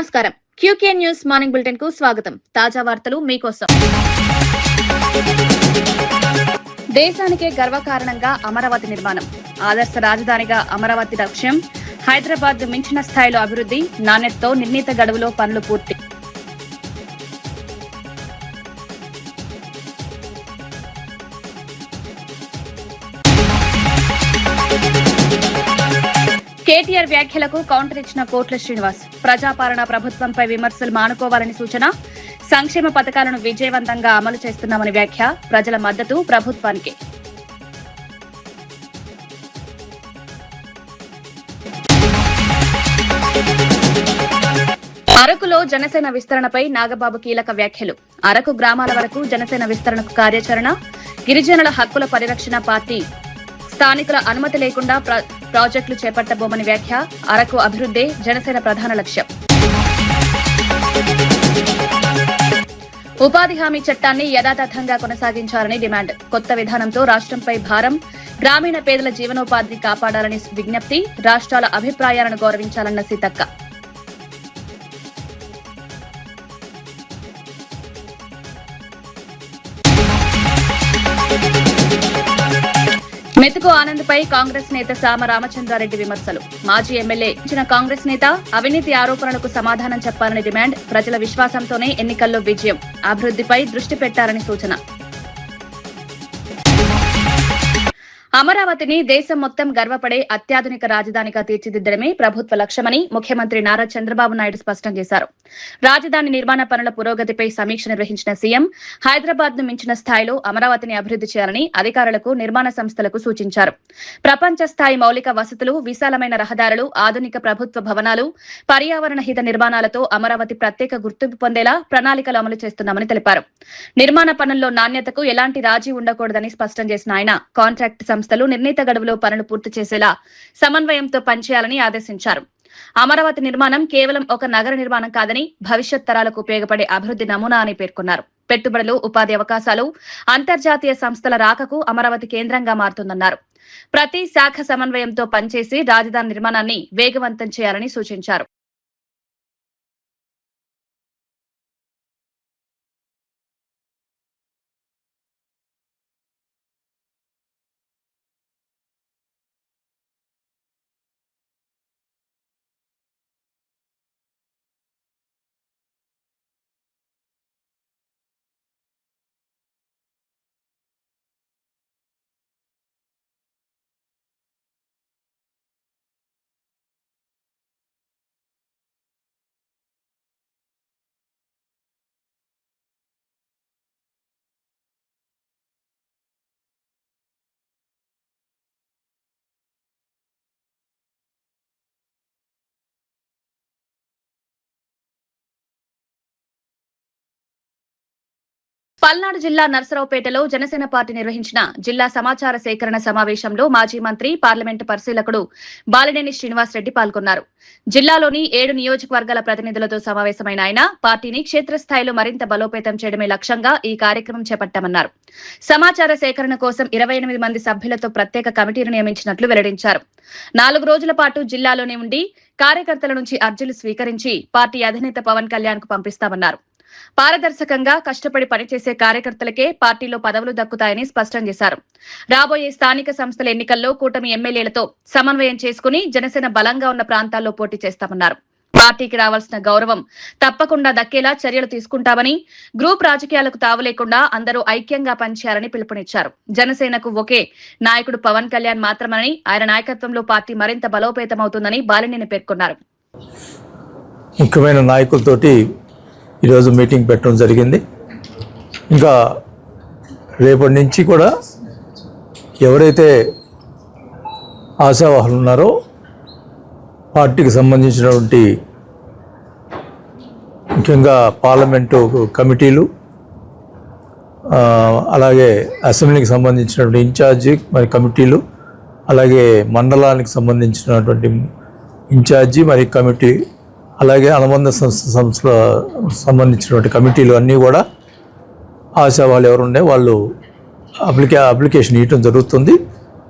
నమస్కారం. QK news morning bulletin కు స్వాగతం. తాజా వార్తలు మీకోసం. దేశానికే గర్వకారణంగా అమరావతి నిర్మాణం. ఆదర్శ రాజధానిగా అమరావతి లక్ష్యం. హైదరాబాద్ మించిన స్థాయిలో అభివృద్ధి, నాణ్యతతో నిర్ణీత గడువులో పనులు పూర్తి. కేటీఆర్ వ్యాఖ్యలకు కౌంటర్ ఇచ్చిన కోట్ల శ్రీనివాస్. ప్రజాపాలన ప్రభుత్వంపై విమర్శలు మానుకోవాలని సూచన. సంక్షేమ పథకాలను విజయవంతంగా అమలు చేస్తున్నామని వ్యాఖ్య. ప్రజల మద్దతు ప్రభుత్వానికి. అరకులో జనసేన విస్తరణపై నాగబాబు కీలక వ్యాఖ్యలు. అరకు గ్రామాల వరకు జనసేన విస్తరణకు కార్యాచరణ. గిరిజనుల హక్కుల పరిరక్షణ పార్టీ. స్థానికుల అనుమతి లేకుండా ప్రాజెక్టులు చేపట్టబోమని వ్యాఖ్య. అరకు అభివృద్ధి జనసేన ప్రధాన లక్ష్యం. ఉపాధి హామీ చట్టాన్ని యథాతథంగా కొనసాగించాలని డిమాండ్. కొత్త విధానంతో రాష్ట్రంపై భారం. గ్రామీణ పేదల జీవనోపాధిని కాపాడాలని విజ్ఞప్తి. రాష్ట్రాల అభిప్రాయాలను గౌరవించాలన్న సీతక్క. మెతుకు ఆనంద్పై కాంగ్రెస్ నేత సామ రామచంద్రారెడ్డి విమర్శలు. మాజీ ఎమ్మెల్యే ఇచ్చిన కాంగ్రెస్ నేత అవినీతి ఆరోపణలకు సమాధానం చెప్పాలని డిమాండ్. ప్రజల విశ్వాసంతోనే ఎన్నికల్లో విజయం. అభివృద్ధిపై దృష్టి పెట్టాలని సూచన. అమరావతిని దేశం మొత్తం గర్వపడే అత్యాధునిక రాజధానిగా తీర్చిదిద్దడమే ప్రభుత్వ లక్ష్యమని ముఖ్యమంత్రి నారా చంద్రబాబు నాయుడు స్పష్టం చేశారు. రాజధాని నిర్మాణ పనుల పురోగతిపై సమీక్ష నిర్వహించిన సీఎం హైదరాబాద్ ను మించిన స్థాయిలో అమరావతిని అభివృద్ధి చేయాలని అధికారులకు, నిర్మాణ సంస్థలకు సూచించారు. ప్రపంచ స్థాయి మౌలిక వసతులు, విశాలమైన రహదారులు, ఆధునిక ప్రభుత్వ భవనాలు, పర్యావరణ హిత నిర్మాణాలతో అమరావతి ప్రత్యేక గుర్తింపు పొందేలా ప్రణాళికలు అమలు చేస్తున్నామని తెలిపారు. నిర్మాణ పనుల్లో నాణ్యతకు ఎలాంటి రాజీ ఉండకూడదని స్పష్టం చేసిన ఆయన కాంట్రాక్ట్ సంస్థలు నిర్ణీత గడువులో పనులు పూర్తి చేసేలా సమన్వయంతో పనిచేయాలని ఆదేశించారు. అమరావతి నిర్మాణం కేవలం ఒక నగర నిర్మాణం కాదని భవిష్యత్ తరాలకు ఉపయోగపడే అభివృద్ధి నమూనా అని పేర్కొన్నారు. పెట్టుబడులు, ఉపాధి అవకాశాలు, అంతర్జాతీయ సంస్థల రాకకు అమరావతి కేంద్రంగా మారుతుందన్నారు. ప్రతి శాఖ సమన్వయంతో పనిచేసి రాజధాని నిర్మాణాన్ని వేగవంతం చేయాలని సూచించారు. పల్నాడు జిల్లా నర్సరావుపేటలో జనసేన పార్టీ నిర్వహించిన జిల్లా సమాచార సేకరణ సమావేశంలో మాజీ మంత్రి, పార్లమెంటు పరిశీలకుడు బాలినేని శ్రీనివాసరెడ్డి పాల్గొన్నారు. జిల్లాలోని 7 నియోజకవర్గాల ప్రతినిధులతో సమావేశమైన ఆయన పార్టీని క్షేత్రస్థాయిలో మరింత బలోపేతం చేయడమే లక్ష్యంగా ఈ కార్యక్రమం చేపట్టామన్నారు. సమాచార సేకరణ కోసం 28 మంది సభ్యులతో ప్రత్యేక కమిటీని నియమించినట్లు వెల్లడించారు. 4 రోజుల పాటు జిల్లాలోనే ఉండి కార్యకర్తల నుంచి అర్జీలు స్వీకరించి పార్టీ అధినేత పవన్ కళ్యాణ్ కు పంపిస్తామన్నారు. పారదర్శకంగా కష్టపడి పనిచేసే కార్యకర్తలకే పార్టీలో పదవులు దక్కుతాయని స్పష్టం చేశారు. రాబోయే స్థానిక సంస్థల ఎన్నికల్లో కూటమి ఎమ్మెల్యేలతో సమన్వయం చేసుకుని జనసేన బలంగా ఉన్న ప్రాంతాల్లో పోటీ చేస్తామన్నారు. పార్టీకి రావాల్సిన గౌరవం తప్పకుండా దక్కేలా చర్యలు తీసుకుంటామని, గ్రూప్ రాజకీయాలకు తావు లేకుండా అందరూ ఐక్యంగా పనిచేయాలని పిలుపునిచ్చారు. జనసేనకు ఒకే నాయకుడు పవన్ కళ్యాణ్ మాత్రమని, ఆయన నాయకత్వంలో పార్టీ మరింత బలోపేతమవుతుందని బాలినేని పేర్కొన్నారు. ముఖ్యమైన నాయకులతోటి ఈరోజు మీటింగ్ పెట్టడం జరిగింది. ఇంకా రేపటి నుంచి కూడా ఎవరైతే ఆశావాహులు ఉన్నారో పార్టీకి సంబంధించినటువంటి ముఖ్యంగా పార్లమెంటు కమిటీలు, అలాగే అసెంబ్లీకి సంబంధించినటువంటి ఇన్ఛార్జి మరి కమిటీలు, అలాగే మండలానికి సంబంధించినటువంటి ఇన్ఛార్జి మరి కమిటీ, అలాగే అనుబంధ సంస్థల సంబంధించినటువంటి కమిటీలు అన్నీ కూడా ఆశా వాళ్ళు ఎవరుండే వాళ్ళు అప్లికేషన్ ఇవ్వడం జరుగుతుంది.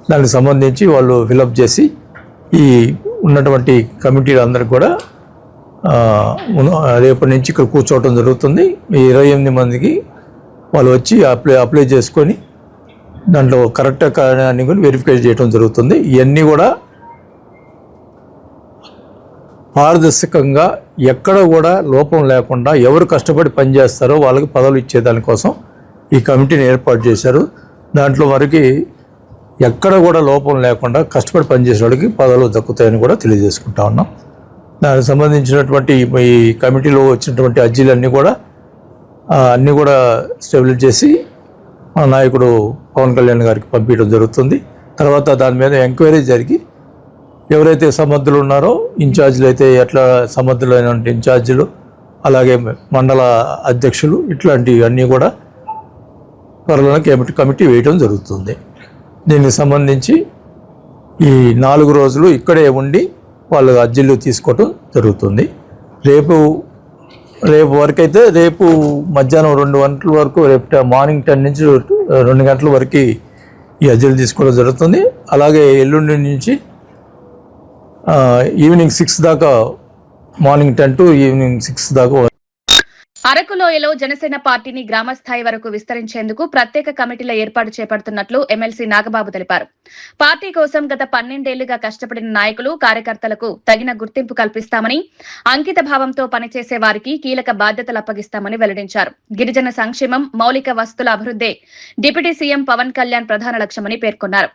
దానికి సంబంధించి వాళ్ళు ఫిలప్ చేసి ఈ ఉన్నటువంటి కమిటీలు అందరికి కూడా రేపటి నుంచి ఇక్కడ కూర్చోవటం జరుగుతుంది. ఈ 28 మందికి వాళ్ళు వచ్చి అప్లై చేసుకొని దాంట్లో కరెక్ట్ అని కూడా వెరిఫై చేయడం జరుగుతుంది. ఇవన్నీ కూడా పారదర్శకంగా ఎక్కడ కూడా లోపం లేకుండా ఎవరు కష్టపడి పనిచేస్తారో వాళ్ళకి పదవులు ఇచ్చేదానికోసం ఈ కమిటీని ఏర్పాటు చేశారు. దాంట్లో వరకు ఎక్కడ కూడా లోపం లేకుండా కష్టపడి పనిచేసే వాళ్ళకి పదవులు దక్కుతాయని కూడా తెలియజేసుకుంటా ఉన్నాం. దానికి సంబంధించినటువంటి ఈ కమిటీలో వచ్చినటువంటి అర్జీలన్నీ కూడా స్టెబిలైజ్ చేసి మా నాయకుడు పవన్ కళ్యాణ్ గారికి పంపించడం జరుగుతుంది. తర్వాత దాని మీద ఎంక్వైరీ జరిగి ఎవరైతే సమర్థులు ఉన్నారో ఇన్ఛార్జీలు అయితే ఎట్లా సమర్థులైన ఇన్ఛార్జీలు, అలాగే మండల అధ్యక్షులు, ఇట్లాంటివన్నీ కూడా త్వరలోనే కమిటీ వేయడం జరుగుతుంది. దీనికి సంబంధించి ఈ 4 రోజులు ఇక్కడే ఉండి వాళ్ళు అర్జీలు తీసుకోవటం జరుగుతుంది. రేపు వరకు అయితే రేపు మధ్యాహ్నం 2 గంటల వరకు, రేపు మార్నింగ్ 10 నుంచి 2 గంటల వరకు ఈ అర్జీలు తీసుకోవడం జరుగుతుంది. అలాగే ఎల్లుండి నుంచి ఈవినింగ్ 6 దాకా, మార్నింగ్ 10 to ఈవినింగ్ 6 దాకా. అరకులోయలో జనసేన పార్టీని గ్రామస్థాయి వరకు విస్తరించేందుకు ప్రత్యేక కమిటీల ఏర్పాటు చేపడుతున్నట్లు ఎమ్మెల్సీ నాగబాబు తెలిపారు. పార్టీ కోసం గత 12 ఏళ్లుగా కష్టపడిన నాయకులు, కార్యకర్తలకు తగిన గుర్తింపు కల్పిస్తామని, అంకిత భావంతో పనిచేసే వారికి కీలక బాధ్యతలు అప్పగిస్తామని వెల్లడించారు. గిరిజన సంక్షేమం, మౌలిక వసతుల అభివృద్ధే డిప్యూటీ సీఎం పవన్ కళ్యాణ్ ప్రధాన లక్ష్యమని పేర్కొన్నారు.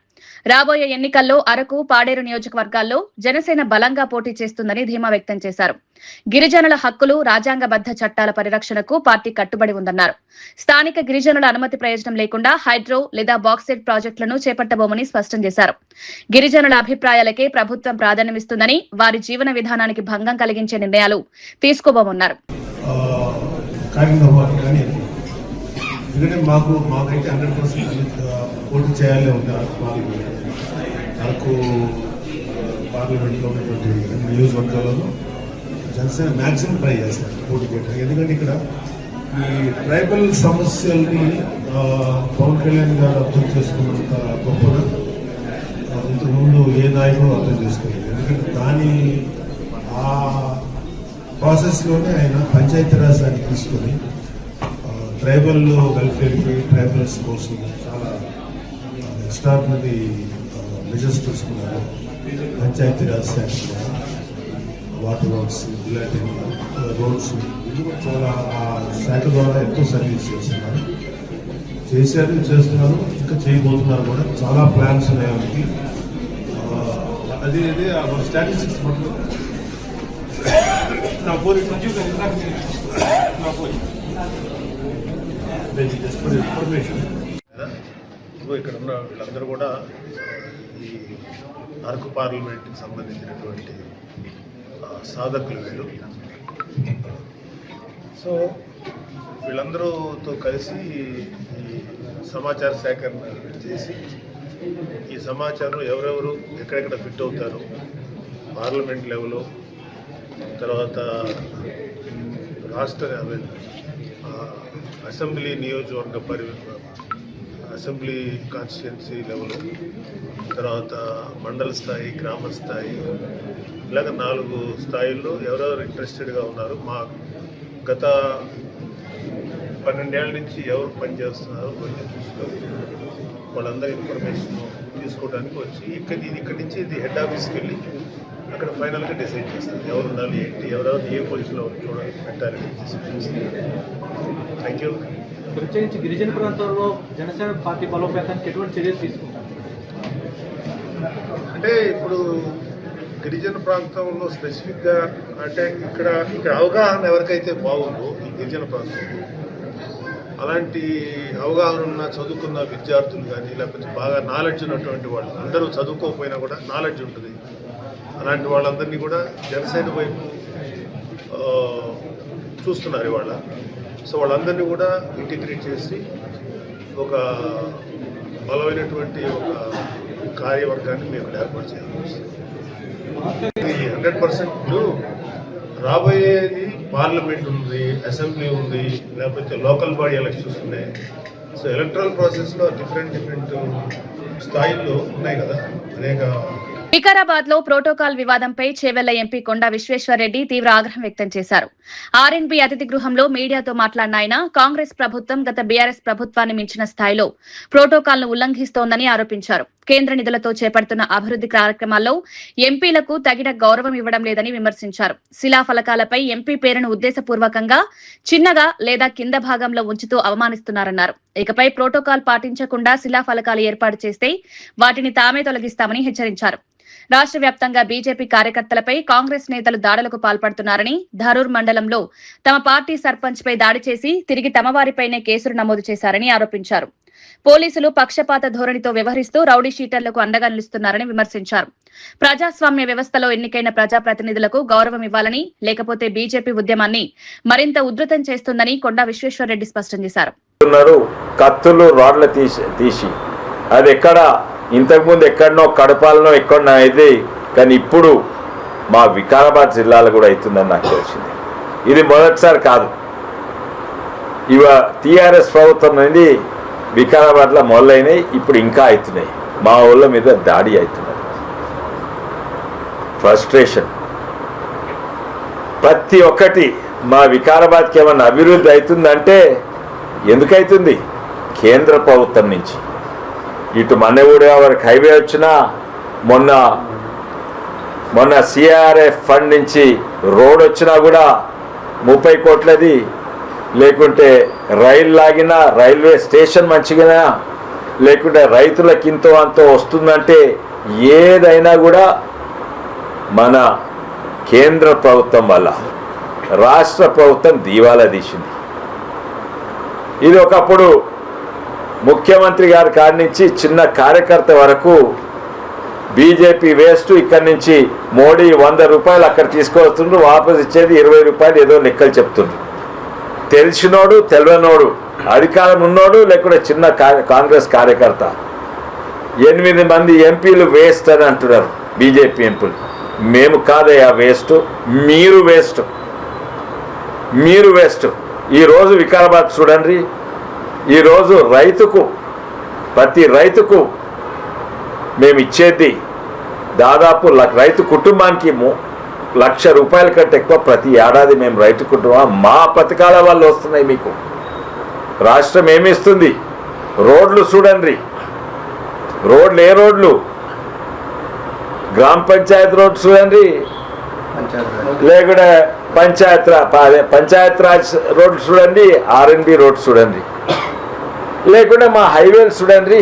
రాబోయే ఎన్నికల్లో అరకు, పాడేరు నియోజకవర్గాల్లో జనసేన బలంగా పోటీ చేస్తుందని ధీమా వ్యక్తం చేశారు. గిరిజనుల హక్కులు, రాజ్యాంగబద్ధ చట్టాల పరిరక్షణకు పార్టీ కట్టుబడి ఉందన్నారు. స్థానిక గిరిజనుల అనుమతి ప్రయోజనం లేకుండా హైడ్రో లేదా బాక్సైట్ ప్రాజెక్టులను చేపట్టబోమని స్పష్టం చేశారు. గిరిజనుల అభిప్రాయాలకే ప్రభుత్వం ప్రాధాన్యమిస్తుందని, వారి జీవన విధానానికి భంగం కలిగించే నిర్ణయాలు తీసుకోబోమన్నారు. ఎందుకంటే మాకైతే 100% పోటీ చేయాలి ఉంది. అరకు పార్లమెంట్లో ఉన్నటువంటి నియోజకవర్గాలలో జనసేన మ్యాక్సిమం ట్రై చేస్తారు పోటీ చేయడానికి. ఎందుకంటే ఇక్కడ ఈ ట్రైబల్ సమస్యల్ని పవన్ కళ్యాణ్ గారు అర్థం చేసుకున్నంత గొప్పగా ఇంతకుముందు ఏ నాయకుడు అర్థం చేసుకోలేదు. ఎందుకంటే దాని ఆ ప్రాసెస్లోనే ఆయన పంచాయతీరాజ్ దాన్ని తీసుకొని ట్రైబల్ వెల్ఫేర్కి, ట్రైబల్స్ కోసం చాలా ఎక్స్ట్రాడినరీ మెజర్స్ తీసుకున్నారు. పంచాయతీరాజ్ శాఖ, వాటర్ వర్క్స్, ఇలాంటి రోడ్స్ చాలా ఆ శాఖ ద్వారా ఎంతో సర్వీస్ చేస్తున్నారు, ఇంకా చేయబోతున్నారు కూడా. చాలా ప్లాన్స్ ఉన్నాయి వాళ్ళకి. అది స్టాటిస్టిక్స్ ఇన్ఫర్మేషన్ ఇక్కడ ఉన్న వీళ్ళందరూ కూడా ఈ అరకు పార్లమెంట్కి సంబంధించినటువంటి సాధకులు వీళ్ళు. సో వీళ్ళందరూతో కలిసి ఈ సమాచార సేకరణ చేసి ఈ సమాచారం ఎవరెవరు ఎక్కడెక్కడ ఫిట్ అవుతారు, పార్లమెంట్ లెవెల్, తర్వాత రాష్ట్ర అసెంబ్లీ నియోజకవర్గ అసెంబ్లీ కాన్స్టిట్యున్సీ లెవెల్, తర్వాత మండల స్థాయి, గ్రామ స్థాయి, ఇలాగ 4 స్థాయిల్లో ఎవరెవరు ఇంట్రెస్టెడ్గా ఉన్నారు, మా గత 12 ఏళ్ళ నుంచి ఎవరు పనిచేస్తున్నారు కొంచెం చూసుకొని వాళ్ళందరూ ఇన్ఫర్మేషన్ తీసుకోవడానికి వచ్చి ఇక్కడి నుంచి ఇది హెడ్ ఆఫీస్కి వెళ్ళి అక్కడ ఫైనల్గా డిసైడ్ చేస్తారు ఎవరు ఉండాలి, ఏంటి, ఎవరెవరు ఏ పొజిషన్లో చూడాలి, పెట్టాలి. Thank you. ప్రత్యేకించి గిరిజన ప్రాంతాల్లో జనసేన పార్టీ బలోపేతానికి ఎటువంటి చర్యలు తీసుకుంటారు? అంటే ఇప్పుడు గిరిజన ప్రాంతంలో స్పెసిఫిక్గా అంటే ఇక్కడ అవగాహన ఎవరికైతే బాగుందో ఈ గిరిజన ప్రాంతంలో, అలాంటి అవగాహన ఉన్న చదువుకున్న విద్యార్థులు కానీ, లేకపోతే బాగా నాలెడ్జ్ ఉన్నటువంటి వాళ్ళు, అందరూ చదువుకోకపోయినా కూడా నాలెడ్జ్ ఉంటుంది, అలాంటి వాళ్ళందరినీ కూడా జనసేన వైపు చూస్తున్నారు ఇవాళ. సో వాళ్ళందరినీ కూడా ఇంటిగ్రేట్ చేసి ఒక బలమైనటువంటి ఒక కార్యవర్గాన్ని మేము ఏర్పాటు చేయాలి. 100% రాబోయేది పార్లమెంట్ ఉంది, అసెంబ్లీ ఉంది, లేకపోతే లోకల్ బాడీ ఎలక్షన్స్ ఉన్నాయి. సో ఎలక్ట్రల్ ప్రాసెస్లో డిఫరెంట్ స్థాయిల్లో ఉన్నాయి కదా, అనేక వికారాబాద్ లో ప్రోటోకాల్ వివాదంపై చేవెళ్ల ఎంపీ కొండా విశ్వేశ్వరరెడ్డి తీవ్ర ఆగ్రహం వ్యక్తం చేశారు. ఆర్ఎన్బి అతిథి గృహంలో మీడియాతో మాట్లాడిన ఆయన కాంగ్రెస్ ప్రభుత్వం గత బీఆర్ఎస్ ప్రభుత్వాన్ని మించిన స్థాయిలో ప్రోటోకాల్ ను ఉల్లంఘిస్తోందని ఆరోపించారు. కేంద్ర నిధులతో చేపడుతున్న అభివృద్ది కార్యక్రమాల్లో ఎంపీలకు తగిన గౌరవం ఇవ్వడం లేదని విమర్శించారు. శిలాఫలకాలపై ఎంపీ పేరును ఉద్దేశపూర్వకంగా చిన్నగా లేదా కింద భాగంలో ఉంచుతూ అవమానిస్తున్నారన్నారు. ఇకపై ప్రోటోకాల్ పాటించకుండా శిలాఫలకాలు ఏర్పాటు చేస్తే వాటిని తామే తొలగిస్తామని హెచ్చరించారు. రాష్ట్ర వ్యాప్తంగా బీజేపీ కార్యకర్తలపై కాంగ్రెస్ నేతలు దాడులకు పాల్పడుతున్నారని, ధరూర్ మండలంలో తమ పార్టీ సర్పంచ్ పై దాడి చేసి తిరిగి తమ వారిపైనే కేసులు నమోదు చేశారని ఆరోపించారు. పోలీసులు పక్షపాత ధోరణితో వ్యవహరిస్తూ రౌడీ షీటర్లకు అండగా నిలుస్తున్నారని విమర్శించారు. ప్రజాస్వామ్య వ్యవస్థలో ఎన్నికైన ప్రజాప్రతినిధులకు గౌరవం ఇవ్వాలని, లేకపోతే బీజేపీ ఉద్యమాన్ని మరింత ఉధృతం చేస్తుందని కొండా విశ్వేశ్వరరెడ్డి స్పష్టం చేశారు. కత్తులు రాడ్లు తీసి అది ఎక్కడ ఇంతకుముందు ఎక్కడనో కడపాలనో ఎక్కడనో అయితే, కానీ ఇప్పుడు మా వికారాబాద్ జిల్లాలో కూడా అవుతుందని నాకు తెలిసింది. ఇది మొదటిసారి కాదు. టీఆర్ఎస్ ప్రభుత్వం నుండి వికారాబాద్లో మొదలైనవి, ఇప్పుడు ఇంకా అవుతున్నాయి. మా ఊళ్ళ మీద దాడి అవుతున్నది. ఫ్రస్ట్రేషన్ ప్రతి ఒక్కటి. మా వికారాబాద్కి ఏమన్నా అభివృద్ధి అవుతుందంటే ఎందుకవుతుంది? కేంద్ర ప్రభుత్వం నుంచి. ఇటు మన్నెగూడ వరకు హైవే వచ్చినా, మొన్న సిఆర్ఎఫ్ ఫండ్ నుంచి రోడ్ వచ్చినా కూడా 30 కోట్లది, లేకుంటే రైలు లాగినా, రైల్వే స్టేషన్ మంచిగా, లేకుంటే రైతులకు ఇంతో అంతో వస్తుందంటే ఏదైనా కూడా మన కేంద్ర ప్రభుత్వం వల్ల. రాష్ట్ర ప్రభుత్వం దివాలా తీసింది. ఇది ఒకప్పుడు ముఖ్యమంత్రి గారి కాడి నుంచి చిన్న కార్యకర్త వరకు బీజేపీ వేస్ట్. ఇక్కడి నుంచి మోడీ 100 రూపాయలు అక్కడ తీసుకొస్తుండ్రు, వాపసు ఇచ్చేది 20 రూపాయలు, ఏదో లెక్కలు చెప్తుండ్రు. తెలిసినోడు తెలియనోడు, అధికారం ఉన్నోడు లేకుంటే చిన్న కాంగ్రెస్ కార్యకర్త 8 మంది ఎంపీలు వేస్ట్ అని అంటున్నారు. బీజేపీ ఎంపీలు. మేము కాదయ్యా వేస్ట్, మీరు వేస్ట్, మీరు వేస్ట్. ఈరోజు వికారాబాద్ చూడండి. ఈరోజు ప్రతి రైతుకు మేము ఇచ్చేది దాదాపు రైతు కుటుంబానికి 1,00,000 రూపాయల కంటే ఎక్కువ ప్రతి ఏడాది మేము రైతు కుటుంబం. మా పథకాల వల్ల వస్తున్నాయి మీకు. రాష్ట్రం ఏమిస్తుంది? రోడ్లు చూడండి. రోడ్లు ఏ రోడ్లు? గ్రామ పంచాయతీ రోడ్ చూడండి, లేకుంటే పంచాయత్ రాజ్ రోడ్ చూడండి, ఆర్ఎన్బి రోడ్ చూడండి, లేకుంటే మా హైవేలు చూడండి,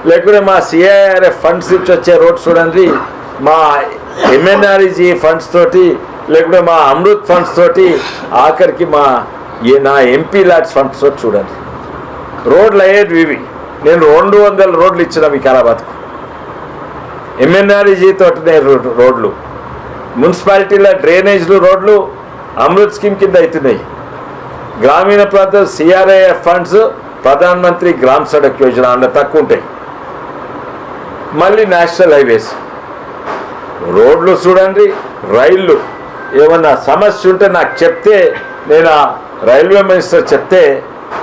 లేకుంటే మా సిఐఆర్ఎఫ్ ఫండ్స్ నుంచి వచ్చే రోడ్ చూడండి, మా ఎంఎన్ఆర్ఈజీ ఫండ్స్ తోటి, లేకుంటే మా అమృత్ ఫండ్స్ తోటి, ఆఖరికి నా ఎంపీ ల్యాడ్స్ ఫండ్స్ తోటి చూడండి. రోడ్లు అయ్యేవి ఇవి. నేను 200 రోడ్లు ఇచ్చిన వికారాబాద్కు. ఎంఎన్ఆర్ఈజీ తోటి రోడ్లు, మున్సిపాలిటీల డ్రైనేజ్లు, రోడ్లు అమృత్ స్కీమ్ కింద అవుతున్నాయి. గ్రామీణ ప్రాంతం సిఆర్ఐఎఫ్ ఫండ్స్, ప్రధాన మంత్రి గ్రామ సడక్ యోజన అందులో తక్కువ ఉంటాయి. మళ్ళీ నేషనల్ హైవేస్, రోడ్లు చూడండి. రైళ్ళు ఏమన్నా సమస్య ఉంటే నాకు చెప్తే, నేను రైల్వే మినిస్టర్ చెప్తే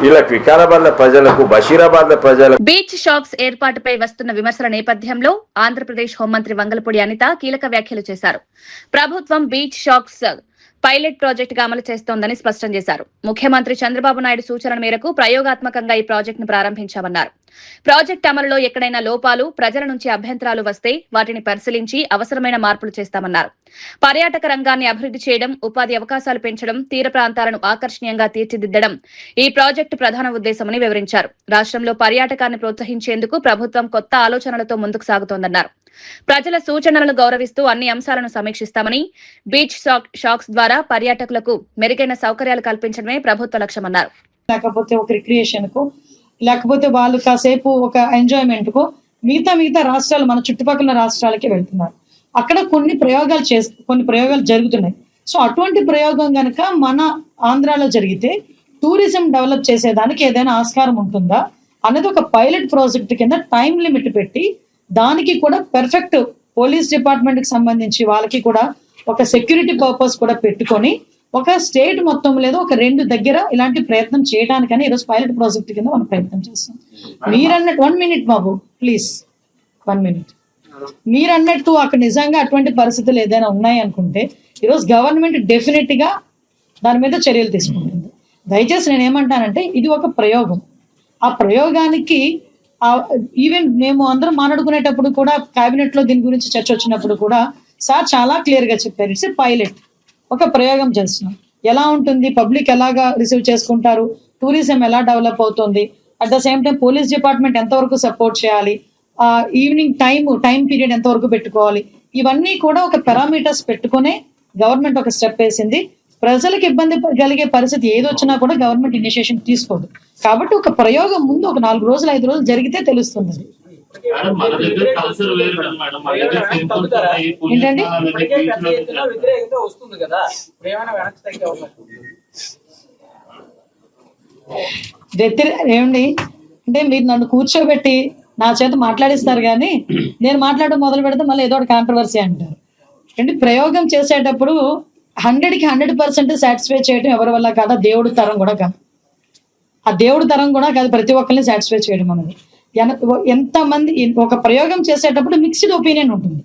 వీళ్ళకి వికారాబాద్ ప్రజలకు, బషీరాబాద్ ప్రజలకు. బీచ్ షాక్స్ ఏర్పాటుపై వస్తున్న విమర్శల నేపథ్యంలో ఆంధ్రప్రదేశ్ హోంమంత్రి వంగలపూడి అనిత కీలక వ్యాఖ్యలు చేశారు. ప్రభుత్వం బీచ్ షాక్స్ పైలట్ ప్రాజెక్టుగా అమలు చేస్తోందని స్పష్టం చేశారు. ముఖ్యమంత్రి చంద్రబాబు నాయుడు సూచనల మేరకు ప్రయోగాత్మకంగా ఈ ప్రాజెక్టును ప్రారంభించామన్నారు. ప్రాజెక్టు అమలులో ఎక్కడైనా లోపాలు, ప్రజల నుంచి అభ్యంతరాలు వస్తే వాటిని పరిశీలించి అవసరమైన మార్పులు చేస్తామన్నారు. పర్యాటక రంగాన్ని అభివృద్ధి చేయడం, ఉపాధి అవకాశాలు పెంచడం, తీర ప్రాంతాలను ఆకర్షణీయంగా తీర్చిదిద్దడం ఈ ప్రాజెక్టు ప్రధాన ఉద్దేశమని వివరించారు. రాష్ట్రంలో పర్యాటకాన్ని ప్రోత్సహించేందుకు ప్రభుత్వం కొత్త ఆలోచనలతో ముందుకు సాగుతోందన్నారు. ప్రజల సూచనలను గౌరవిస్తూ అన్ని అంశాలను సమీక్షిస్తామని, బీచ్ షాక్స్ ద్వారా పర్యాటకులకు మెరుగైన సౌకర్యాలు కల్పించడమే ప్రభుత్వ లక్ష్యమన్నారు. లేకపోతే ఒక రిక్రియేషన్ కు, లేకపోతే వాళ్ళు కాసేపు ఒక ఎంజాయ్మెంట్ కు మిగతా రాష్ట్రాలు, మన చుట్టుపక్కల రాష్ట్రాలకి వెళ్తున్నారు. అక్కడ కొన్ని ప్రయోగాలు జరుగుతున్నాయి. సో అటువంటి ప్రయోగం కనుక మన ఆంధ్రాలో జరిగితే టూరిజం డెవలప్ చేసేదానికి ఏదైనా ఆస్కారం ఉంటుందా అనేది ఒక పైలట్ ప్రాజెక్ట్ కింద టైం లిమిట్ పెట్టి, దానికి కూడా పెర్ఫెక్ట్ పోలీస్ డిపార్ట్మెంట్ కి సంబంధించి వాళ్ళకి కూడా ఒక సెక్యూరిటీ పర్పస్ కూడా పెట్టుకొని, ఒక స్టేట్ మొత్తం లేదా ఒక 2 దగ్గర ఇలాంటి ప్రయత్నం చేయడానికని ఈరోజు పైలట్ ప్రాజెక్ట్ కింద మనం ప్రయత్నం చేస్తాం. మీరన్నట్టు 1 minute బాబు ప్లీజ్, 1 minute. మీరు అన్నట్టు అక్కడ నిజంగా అటువంటి పరిస్థితులు ఏదైనా ఉన్నాయి అనుకుంటే ఈరోజు గవర్నమెంట్ డెఫినెట్ గా దాని మీద చర్యలు తీసుకుంటుంది. దయచేసి నేను ఏమంటానంటే ఇది ఒక ప్రయోగం. ఆ ప్రయోగానికి ఈవెన్ మేము అందరం మాట్లాడుకునేటప్పుడు కూడా కేబినెట్ లో దీని గురించి చర్చ వచ్చినప్పుడు కూడా సార్ చాలా క్లియర్ గా చెప్పారు, ఇట్స్ పైలట్, ఒక ప్రయోగం చేస్తున్నాం. ఎలా ఉంటుంది, పబ్లిక్ ఎలాగా రిసీవ్ చేసుకుంటారు, టూరిజం ఎలా డెవలప్ అవుతుంది, at the same time police department ఎంతవరకు సపోర్ట్ చేయాలి, ఈవినింగ్ టైం పీరియడ్ ఎంతవరకు పెట్టుకోవాలి, ఇవన్నీ కూడా ఒక పారామీటర్స్ పెట్టుకునే గవర్నమెంట్ ఒక స్టెప్ వేసింది. ప్రజలకు ఇబ్బంది కలిగే పరిస్థితి ఏదొచ్చినా కూడా గవర్నమెంట్ ఇనిషియేషన్ తీసుకోదు. కాబట్టి ఒక ప్రయోగం ముందు ఒక 4 రోజులు 5 రోజులు జరిగితే తెలుస్తుంది. ఏంటండి ఏమండి అంటే మీరు నన్ను కూర్చోబెట్టి నా చేత మాట్లాడిస్తారు కానీ నేను మాట్లాడడం మొదలు పెడితే మళ్ళీ ఏదో ఒకటి కాంట్రవర్సీ అంటారు. అంటే ప్రయోగం చేసేటప్పుడు 100కి 100% సాటిస్ఫై చేయడం ఎవరి వల్ల కాదు, దేవుడి తరం కూడా కాదు. ఆ దేవుడి తరం కూడా కాదు ప్రతి ఒక్కరిని సాటిస్ఫై చేయడం అనేది. ఎంతమంది ఒక ప్రయోగం చేసేటప్పుడు మిక్స్డ్ ఒపీనియన్ ఉంటుంది.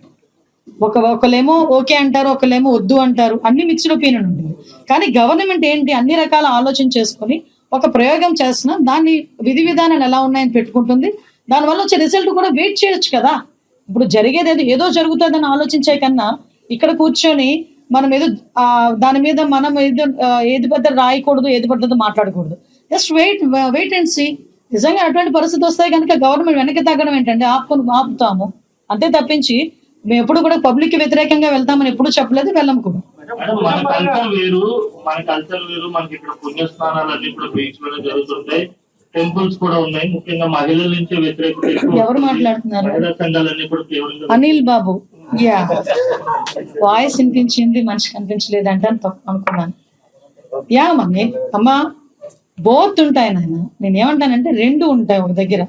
ఒకళ్ళేమో ఓకే అంటారు, ఒకళ్ళేమో వద్దు అంటారు, అన్ని మిక్స్డ్ ఒపీనియన్ ఉంటుంది. కానీ గవర్నమెంట్ ఏంటి అన్ని రకాల ఆలోచన చేసుకొని ఒక ప్రయోగం చేస్తున్నా దాన్ని విధి విధానాలు ఎలా ఉన్నాయని పెట్టుకుంటుంది. దానివల్ల వచ్చే రిజల్ట్ కూడా వెయిట్ చేయొచ్చు కదా. ఇప్పుడు జరిగేది ఏదో జరుగుతుందని ఆలోచించే కన్నా ఇక్కడ కూర్చొని మనం ఏదో దాని మీద మనం ఏది పెద్ద రాయకూడదు, ఏది పెద్దది మాట్లాడకూడదు. Just wait and see. నిజంగా అటువంటి పరిస్థితి వస్తాయి కనుక గవర్నమెంట్ వెనక్కి తగ్గడం ఏంటంటే ఆపుతాము అంతే తప్పించి మేము ఎప్పుడు కూడా పబ్లిక్ కి వ్యతిరేకంగా వెళ్తామని ఎప్పుడు చెప్పలేదు, వెళ్ళం కూడా. మన కల్చర్ వేరు, మనకి ఇక్కడ పుణ్యస్నానాలు అన్ని కూడా బీచ్ మీద జరుగుతుంటాయి, టెంపుల్స్ కూడా ఉన్నాయి, ముఖ్యంగా మహిళల నుంచి వ్యతిరేకత. ఎవరు మాట్లాడుతున్నారు? మహిళా సంఘాలన్నీ కూడా తీవ్రంగా. అనిల్ బాబు యా వాయిస్ వినిపించింది, మనిషి కనిపించలేదంటే అని అనుకున్నాను. యా మమ్మీ అమ్మా బోత్ ఉంటాయి నాయన. నేను ఏమంటానంటే 2 ఉంటాయి ఒక దగ్గర.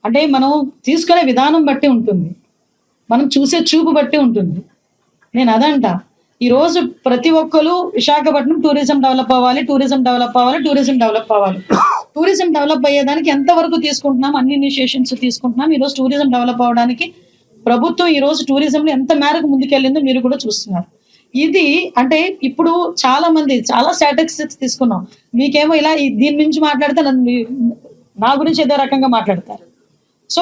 అంటే మనం తీసుకునే విధానం బట్టి ఉంటుంది, మనం చూసే చూపు బట్టి ఉంటుంది. నేను అదంట ఈరోజు ప్రతి ఒక్కరు విశాఖపట్నం టూరిజం డెవలప్ అవ్వాలి, టూరిజం డెవలప్ అవ్వాలి, టూరిజం డెవలప్ అవ్వాలి. టూరిజం డెవలప్ అయ్యేదానికి ఎంతవరకు తీసుకుంటున్నాం, అన్ని ఇనిషియేషన్స్ తీసుకుంటున్నాం. ఈరోజు టూరిజం డెవలప్ అవ్వడానికి ప్రభుత్వం ఈరోజు టూరిజంలో ఎంత మేరకు ముందుకెళ్ళిందో మీరు కూడా చూస్తున్నారు. ఇది అంటే ఇప్పుడు చాలా మంది చాలా స్టాటిస్టిక్స్ తీసుకున్నాం. మీకేమో ఇలా దీని నుంచి మాట్లాడితే నా గురించి ఏదో రకంగా మాట్లాడతారు. సో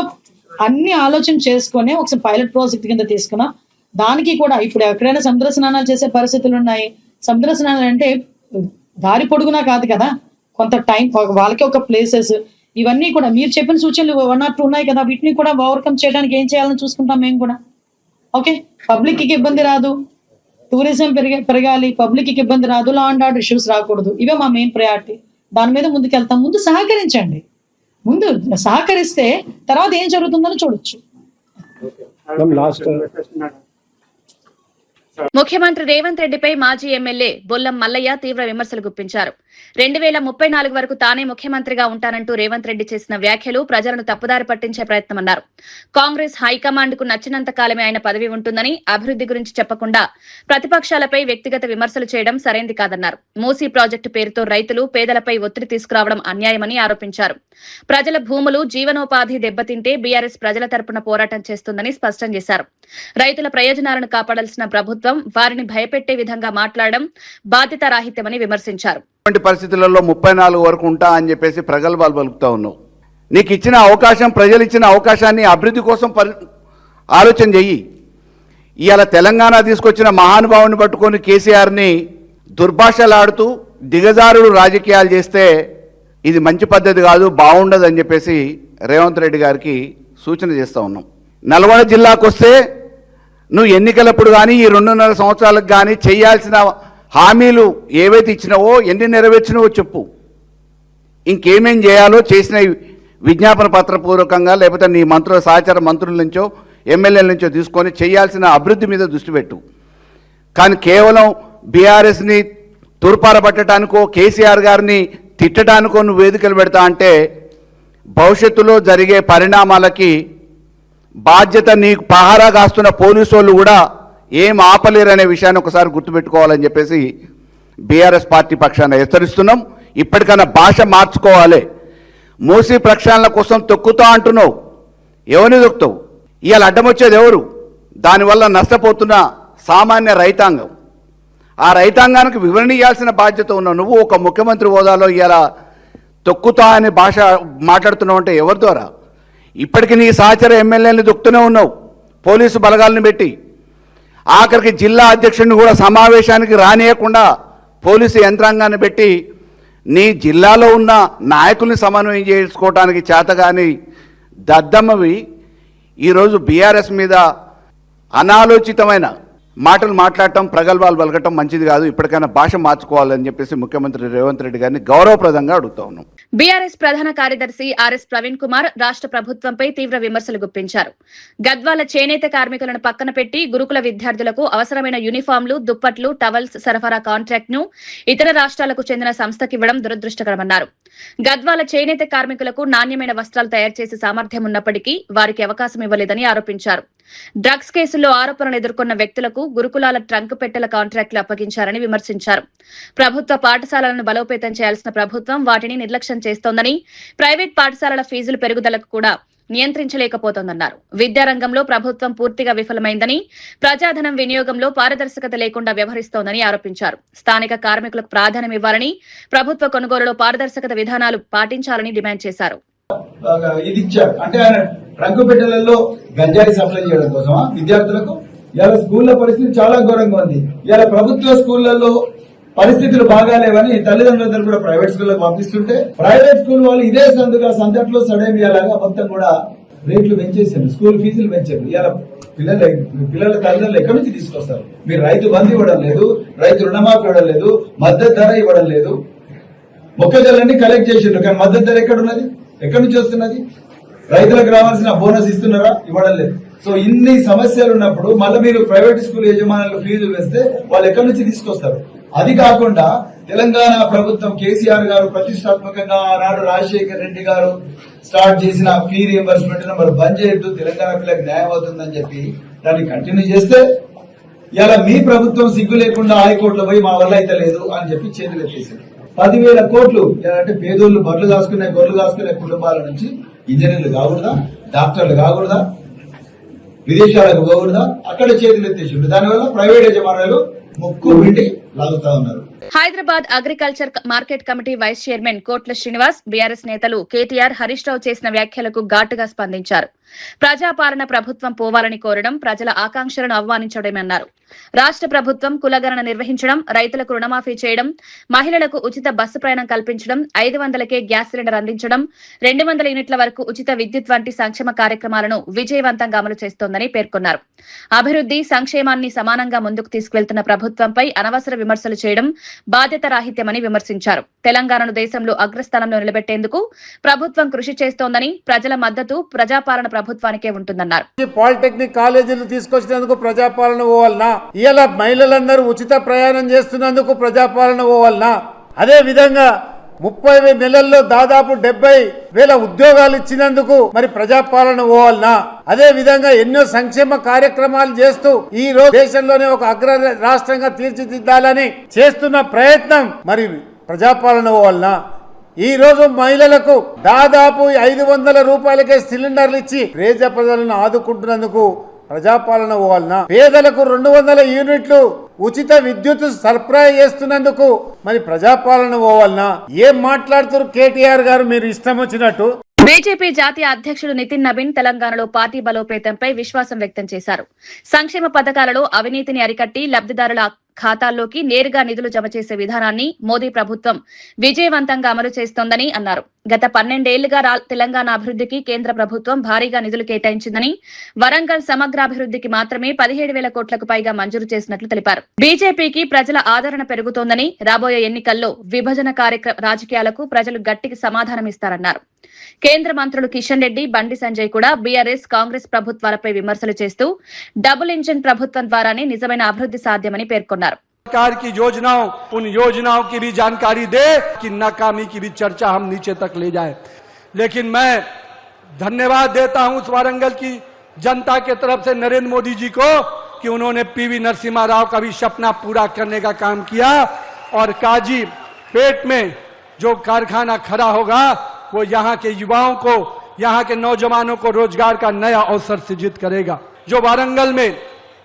అన్ని ఆలోచన చేసుకొని ఒకసారి పైలట్ ప్రాజెక్ట్ కింద తీసుకున్నాం. దానికి కూడా ఇప్పుడు ఎక్కడైనా సముద్ర స్నానాలు చేసే పరిస్థితులు ఉన్నాయి. సముద్ర స్నానాలు అంటే దారి పొడుగునా కాదు కదా, కొంత టైం వాళ్ళకి ఒక ప్లేసెస్, ఇవన్నీ కూడా మీరు చెప్పిన సూచనలు 1 or 2 ఉన్నాయి కదా, వీటిని కూడా ఓవర్కమ్ చేయడానికి ఏం చేయాలని చూసుకుంటాం మేము కూడా. ఓకే, పబ్లిక్ కి ఇబ్బంది రాదు, టూరిజం పెరగాలి, పబ్లిక్ కి ఇబ్బంది రాదు, లా అండ్ ఆర్డర్ ఇష్యూస్ రాకూడదు. ఇవే మా మెయిన్ ప్రయారిటీ. దాని మీద ముందుకెళ్తాం. ముందు సహకరించండి, ముందు సహకరిస్తే తర్వాత ఏం జరుగుతుందని చూడొచ్చు. ముఖ్యమంత్రి రేవంత్ రెడ్డిపై మాజీ ఎమ్మెల్యే బొల్లం మల్లయ్య తీవ్ర విమర్శలు గుప్పించారు. 2034 వరకు తానే ముఖ్యమంత్రిగా ఉంటానంటూ రేవంత్ రెడ్డి చేసిన వ్యాఖ్యలు ప్రజలను తప్పుదారి పట్టించే ప్రయత్నమన్నారు. కాంగ్రెస్ హైకమాండ్ కు నచ్చినంత కాలమే ఆయన పదవి ఉంటుందని, అభివృద్ధి గురించి చెప్పకుండా ప్రతిపక్షాలపై వ్యక్తిగత విమర్శలు చేయడం సరైంది కాదన్నారు. మూసీ ప్రాజెక్టు పేరుతో రైతులు, పేదలపై ఒత్తిడి తీసుకురావడం అన్యాయమని ఆరోపించారు. ప్రజల భూములు, జీవనోపాధి దెబ్బతింటే బీఆర్ఎస్ ప్రజల తరపున పోరాటం చేస్తుందని స్పష్టం చేశారు. రైతుల ప్రయోజనాలను కాపాడాల్సిన ప్రభుత్వం వారిని భయపెట్టే విధంగా మాట్లాడడం బాధ్యతారాహిత్యమని విమర్శించారు. పరిస్థితులలో 34 వరకు ఉంటా అని చెప్పేసి ప్రగల్భాలు పలుకుతా ఉన్నావు. నీకు ఇచ్చిన అవకాశం, ప్రజలు ఇచ్చిన అవకాశాన్ని అభివృద్ధి కోసం ఆలోచన చెయ్యి. ఇవాళ తెలంగాణ తీసుకొచ్చిన మహానుభావుని పట్టుకొని కేసీఆర్ని దుర్భాషలాడుతూ దిగజారుడు రాజకీయాలు చేస్తే ఇది మంచి పద్ధతి కాదు, బాగుండదు అని చెప్పేసి రేవంత్ రెడ్డి గారికి సూచన చేస్తూ ఉన్నాం. నల్గొండ జిల్లాకు వస్తే నువ్వు ఎన్నికలప్పుడు కానీ ఈ 2.5 సంవత్సరాలకు కానీ చేయాల్సిన హామీలు ఏవైతే ఇచ్చినావో, ఎన్ని నెరవేర్చినావో చెప్పు. ఇంకేమేం చేయాలో చేసిన విజ్ఞాపన పత్రపూర్వకంగా లేకపోతే నీ సహచర మంత్రుల నుంచో ఎమ్మెల్యేల నుంచో తీసుకొని చేయాల్సిన అభివృద్ధి మీద దృష్టి పెట్టు. కానీ కేవలం బీఆర్ఎస్ని తూర్పారబట్టడానికో, కేసీఆర్ గారిని తిట్టడానికో నువ్వు వేదికలు పెడతా అంటే భవిష్యత్తులో జరిగే పరిణామాలకి బాధ్యత నీకు పహారా కాస్తున్న పోలీసు వాళ్ళు కూడా ఏం ఆపలేరనే విషయాన్ని ఒకసారి గుర్తుపెట్టుకోవాలని చెప్పేసి బీఆర్ఎస్ పార్టీ పక్షాన హెచ్చరిస్తున్నాం. ఇప్పటికైనా భాష మార్చుకోవాలి. మూసీ ప్రక్షాళన కోసం తొక్కుతా అంటున్నావు, ఎవరిని దొక్కుతావు? ఇవాళ అడ్డమొచ్చేది ఎవరు? దానివల్ల నష్టపోతున్న సామాన్య రైతాంగం. ఆ రైతాంగానికి వివరణ ఇవ్వాల్సిన బాధ్యత ఉన్న నువ్వు ఒక ముఖ్యమంత్రి హోదాలో ఇలా తొక్కుతా అనే భాష మాట్లాడుతున్నావు అంటే ఎవరి ద్వారా? ఇప్పటికీ నీ సహచర ఎమ్మెల్యేలను దొక్కుతూనే ఉన్నావు పోలీసు బలగాలను పెట్టి. ఆఖరికి జిల్లా అధ్యక్షుడిని కూడా సమావేశానికి రానియకుండా పోలీసు యంత్రాంగాన్ని పెట్టి నీ జిల్లాలో ఉన్న నాయకుల్ని సమన్వయం చేసుకోవడానికి చేతగాని దద్దమ్మవి ఈరోజు బీఆర్ఎస్ మీద అనాలోచితమైన మాటలు మాట్లాడటం, ప్రగల్భాలు పలకటం మంచిది కాదు. ఇప్పటికైనా భాష మార్చుకోవాలని చెప్పేసి ముఖ్యమంత్రి రేవంత్ రెడ్డి గారిని గౌరవప్రదంగా అడుగుతా ఉన్నాం. బీఆర్ఎస్ ప్రధాన కార్యదర్శి ఆర్ఎస్ ప్రవీణ్ కుమార్ రాష్ట్ర ప్రభుత్వంపై తీవ్ర విమర్శలు గుప్పించారు. గద్వాల చేనేత కార్మికులను పక్కన పెట్టి గురుకుల విద్యార్థులకు అవసరమైన యూనిఫామ్లు, దుప్పట్లు, టవల్స్ సరఫరా కాంట్రాక్ట్ ను ఇతర రాష్ట్రాలకు చెందిన సంస్థకి ఇవ్వడం దురదృష్టకరమన్నారు. గద్వాల చేనేత కార్మికులకు నాణ్యమైన వస్త్రాలు తయారు చేసే సామర్థ్యం ఉన్నప్పటికీ వారికి అవకాశం ఇవ్వలేదని ఆరోపించారు. డ్రగ్స్ కేసుల్లో ఆరోపణలు ఎదుర్కొన్న వ్యక్తులకు గురుకులాల ట్రంక్ పెట్టెల కాంట్రాక్టులు అప్పగించారని విమర్శించారు. ప్రభుత్వ పాఠశాలలను బలోపేతం చేయాల్సిన ప్రభుత్వం వాటిని నిర్లక్ష్యం చేస్తోందని, ప్రైవేట్ పాఠశాలల ఫీజుల పెరుగుదలకు కూడా నియంత్రించలేకపోతోందన్నారు. విద్యారంగంలో ప్రభుత్వం పూర్తిగా విఫలమైందని, ప్రజాధనం వినియోగంలో పారదర్శకత లేకుండా వ్యవహరిస్తోందని ఆరోపించారు. స్థానిక కార్మికులకు ప్రాధాన్యం ఇవ్వాలని, ప్రభుత్వ కొనుగోలులో పారదర్శకత విధానాలు పాటించాలని డిమాండ్ చేశారు. ఇది ఇచ్చారు అంటే ఆయన ట్రంకు పెట్టెలలో గంజాయి సప్లై చేయడం కోసమా విద్యార్థులకు? ఇవాళ స్కూళ్ల పరిస్థితి చాలా ఘోరంగా ఉంది. ఇవాళ ప్రభుత్వ స్కూళ్లలో పరిస్థితులు బాగాలేవని తల్లిదండ్రులందరూ కూడా ప్రైవేట్ స్కూళ్ళకు పంపిస్తుంటే ప్రైవేట్ స్కూల్ వాళ్ళు ఇదే సందట్లో సడేమియాలాగా మొత్తం కూడా రేట్లు పెంచేసారు, స్కూల్ ఫీజులు పెంచారు. ఇవాళ పిల్లల తల్లిదండ్రులు ఎక్కడి నుంచి తీసుకొస్తారు? మీరు రైతు బంధు ఇవ్వడం లేదు, రైతు రుణమాఫీ ఇవ్వడం లేదు, మద్దతు ధర ఇవ్వడం లేదు. మొక్కజొన్నని కలెక్ట్ చేసిండ్రు కానీ మద్దతు ధర ఎక్కడున్నది? ఎక్కడి నుంచి వస్తున్నది? రైతులకు రావాల్సిన బోనస్ ఇస్తున్నారా? ఇవ్వడం లేదు. సో ఇన్ని సమస్యలు ఉన్నప్పుడు మళ్ళీ మీరు ప్రైవేట్ స్కూల్ యజమానులు ఫీజులు వేస్తే వాళ్ళు ఎక్కడి నుంచి తీసుకొస్తారు? అది కాకుండా తెలంగాణ ప్రభుత్వం కేసీఆర్ గారు ప్రతిష్టాత్మకంగా ఆనాడు రాజశేఖర్ రెడ్డి గారు స్టార్ట్ చేసిన ఫీ రియంబర్స్మెంట్ మరి బంద్ చేయొద్దు, తెలంగాణ పిల్లలకు న్యాయం అవుతుందని చెప్పి దాన్ని కంటిన్యూ చేస్తే ఇలా మీ ప్రభుత్వం సిగ్గు లేకుండా హైకోర్టులో పోయి మా వల్ల అయితే లేదు అని చెప్పి చేతులు ఎత్తేసింది. 10,000 కోట్లు అంటే పేదోళ్ళు బర్రెలు కాసుకునే గొర్రెలు కాసుకునే కుటుంబాల నుంచి ఇంజనీర్లు కాకూడదా, డాక్టర్లు కాకూడదా, విదేశాలకు పోకూడదా? అక్కడ చేతులు ఎత్తేసిండు. దానివల్ల ప్రైవేట్ యజమానులు ముక్కు పిండి లాగుతా ఉన్నారు. Hyderabad agriculture market committee vice chairman Kotla Srinivas BRS నేతలు కేటీఆర్, హరీష్ రావు చేసిన వ్యాఖ్యలకు ఘాటుగా స్పందించారు. ప్రజాపాలన ప్రభుత్వం పోవాలని కోరడం ప్రజల ఆకాంక్షలను అవమానించడమన్నారు. రాష్ట్ర ప్రభుత్వం కులగణన నిర్వహించడం, రైతులకు రుణమాఫీ చేయడం, మహిళలకు ఉచిత బస్సు ప్రయాణం కల్పించడం, 500కే గ్యాస్ సిలిండర్ అందించడం, 200 యూనిట్ల వరకు ఉచిత విద్యుత్ వంటి సంక్షేమ కార్యక్రమాలను విజయవంతంగా అమలు చేస్తోందని పేర్కొన్నారు. అభివృద్ధి, సంక్షేమాన్ని సమానంగా ముందుకు తీసుకువెళ్తున్న ప్రభుత్వంపై అనవసర విమర్శలు చేయడం బాధ్యత రాహిత్యమని విమర్శించారు. తెలంగాణను దేశంలో అగ్రస్థానంలో నిలబెట్టేందుకు ప్రభుత్వం కృషి చేస్తోందని, ప్రజల మద్దతు ప్రజాపాలన ప్రభుత్వానికే ఉంటుందన్నారు. పాలిటెక్నిక్ కాలేజీలు తీసుకొచ్చినందుకు ప్రజాపాలన పోవాలనా? ఇలా మహిళలందరూ ఉచిత ప్రయాణం చేస్తున్నందుకు ప్రజాపాలన పోవాలనా? అదే విధంగా 30 నెలల్లో దాదాపు 70,000 ఉద్యోగాలు ఇచ్చినందుకు మరి ప్రజాపాలన పోవాలనా? అదే విధంగా ఎన్నో సంక్షేమ కార్యక్రమాలు చేస్తూ ఈ రోజు దేశంలోనే ఒక అగ్ర రాష్ట్రంగా తీర్చిదిద్దాలని చేస్తున్న ప్రయత్నం మరి ప్రజాపాలన పోవాలనా? ఈ రోజు మహిళలకు దాదాపు 500 రూపాయలకే సిలిండర్లు ఇచ్చి పేద ప్రజలను ఆదుకుంటున్నందుకు ప్రజాపాలన పోవాలనా? పేదలకు 200 యూనిట్లు ఉచిత విద్యుత్ సరఫరా చేస్తున్నందుకు మరి ప్రజాపాలన పోవాలనా? ఏం మాట్లాడుతారు కేటీఆర్ గారు మీరు ఇష్టం వచ్చినట్టు? బీజేపీ జాతీయ అధ్యక్షుడు నితిన్ నబీన్ తెలంగాణలో పార్టీ బలోపేతంపై విశ్వాసం వ్యక్తం చేశారు. సంక్షేమ పథకాలలో అవినీతిని అరికట్టి లబ్ధిదారుల ఖాతాల్లోకి నేరుగా నిధులు జమ చేసే విధానాన్ని మోదీ ప్రభుత్వం విజయవంతంగా అమలు చేస్తోందని అన్నారు. గత 12 ఏళ్లుగా తెలంగాణ అభివృద్ధికి కేంద్ర ప్రభుత్వం భారీగా నిధులు కేటాయించిందని, వరంగల్ సమగ్రాభివృద్ధికి మాత్రమే 17,000 కోట్లకు పైగా మంజూరు చేసినట్లు తెలిపారు. బీజేపీకి ప్రజల ఆదరణ పెరుగుతోందని, రాబోయే ఎన్నికల్లో విభజన రాజకీయాలకు ప్రజలు గట్టికి సమాధానమిస్తారన్నారు. కేంద్ర మంత్రులు కిషన్ రెడ్డి, బండి సంజయ్ కూడా బీఆర్ఎస్, కాంగ్రెస్ ప్రభుత్వాలపై విమర్శలు చేస్తూ డబుల్ ఇంజిన్ ప్రభుత్వం ద్వారానే నిజమైన అభివృద్ధి సాధ్యమని పేర్కొన్నారు. सरकार की योजनाओं, उन योजनाओं की भी जानकारी दे कि नाकामी की भी चर्चा हम नीचे तक ले जाएं। लेकिन मैं धन्यवाद देता हूं उस वारंगल की जनता के तरफ से नरेंद्र मोदी जी को कि उन्होंने पीवी नरसिम्हा राव का भी सपना पूरा करने का काम किया और काजी पेट में जो कारखाना खड़ा होगा वो यहाँ के युवाओं को यहाँ के नौजवानों को रोजगार का नया अवसर सृजित करेगा। जो वारंगल में